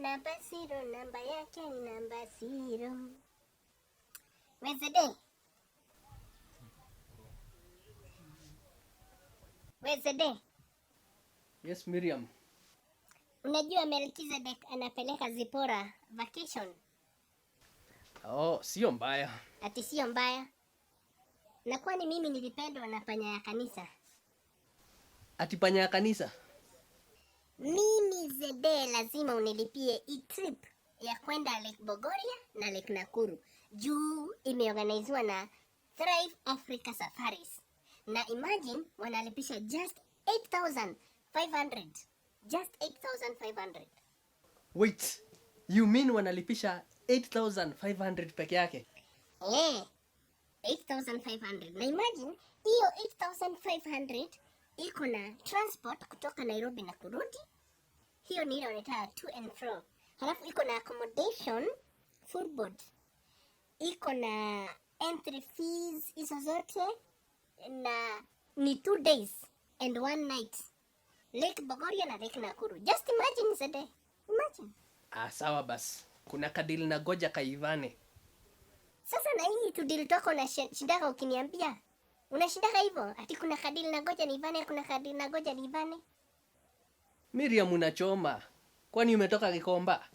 Namba zero, namba yake ni namba zero. Wednesday. Wednesday. Yes, Miriam. Unajua Melkizedek anapeleka Zipora vacation? Oh, sio mbaya. Ati sio mbaya. Na kwani mimi nilipendwa na panya ya kanisa? Ati panya ya kanisa? Mimi Zede lazima unilipie e-trip ya kwenda Lake Bogoria na Lake Nakuru. Juu imeorganiziwa na Thrive Africa Safaris. Na imagine wanalipisha just 8,500. Just 8,500. Wait, you mean wanalipisha 8,500 peke yake? 8,500. Na imagine hiyo 8,500 iko na transport kutoka Nairobi na kurudi. Hiyo ni ile wanaita to and fro. Halafu iko na accommodation, food board. Iko na entry fees hizo zote, na ni 2 days and 1 night. Lake Bogoria na Lake Nakuru. Just imagine Zede. Imagine. Sawa basi. Kuna kadili na goja kaivane. Sasa na hii tudili toko na shindaka ukiniambia. Unashindaka hivyo? Ati kuna kadili na goja nivane, kuna kadili na goja nivane. Miriam unachoma. Kwani umetoka Gikomba?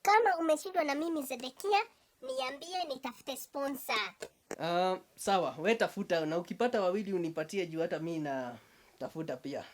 Kama umeshindwa na mimi Zedekia, niambie nitafute sponsor. Sawa, we tafuta na ukipata wawili unipatie juu hata mimi na tafuta pia.